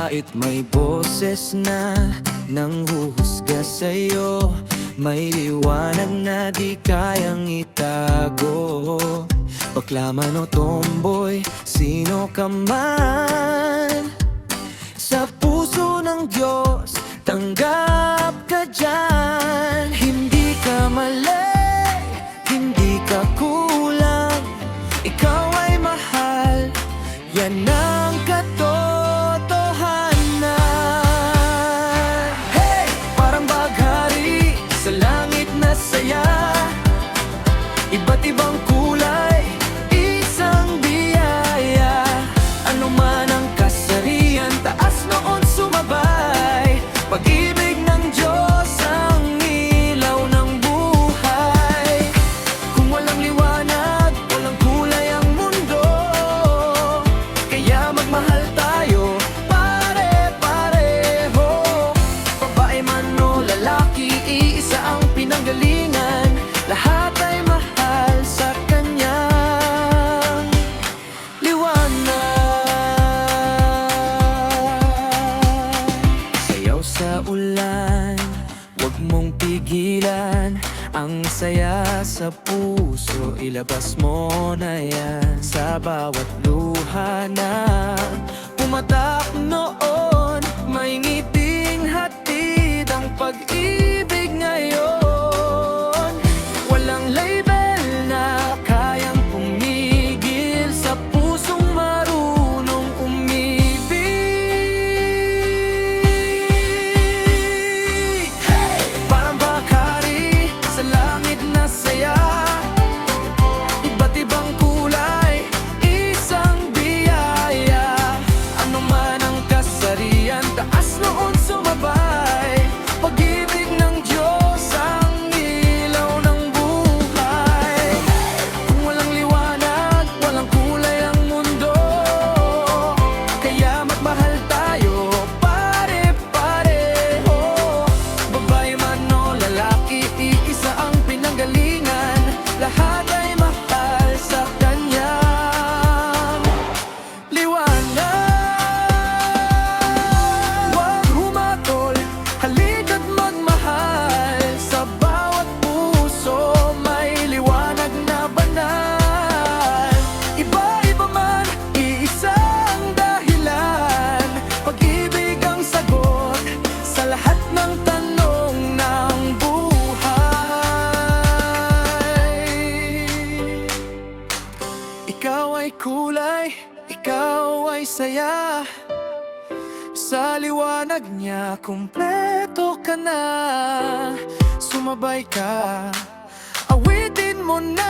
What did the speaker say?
Kahit may boses na nanghuhusga sa'yo, may liwanag na di kayang itago. Bakla man o tomboy, sino ka man, sa puso ng Diyos, tanggap ka dyan. Hindi ka mali, hindi ka kulang, ikaw ay mahal, yan ang katotohanan. Hey! Parang baghari sa langit na saya, iba't ibang kulay, isang biyaya. Ano man ang kasarian, taas noon sumabay. Pag-ibig ng Diyos ang ilaw ng buhay. Kung walang liwanag, walang kulay ang mundo, kaya magmahal tayo pare-pareho. Babae man o lalaki, iisa ang pinanggalingan, lahat ay mahal sa kanyang liwanag. Sayaw sa ulan, huwag mong pigilan ang saya sa puso, ilabas mo na yan. Sa bawat luha na pumatak noon, may ngiting hatid ang pag-ibig ngayon. Walang label na kayang pumigil sa pusong marunong umibig. Hey! Parang baghari sa langit na saya, iba't ibang kulay, isang biyaya. Ano man ang kasarian, taas noon sumabay. Pag-ibig ng Diyos ang ilaw ng buhay. Kung walang liwanag, walang kulay ang mundo, kaya magmahal tayo pare-pareho. Babae man o lalaki, iisa ang pinanggalingan, lahat ay mahal sa kanyang liwanag. Huwag humatol, halika't magmahal, sa bawat puso may liwanag na banal. Iba-iba man, iisang dahilan, pag-ibig ang sagot sa lahat ng tanong ng buhay. Ikaw ay kulay, ikaw ay saya, sa liwanag niya kumpleto ka na. Sumabay ka, awitin mo na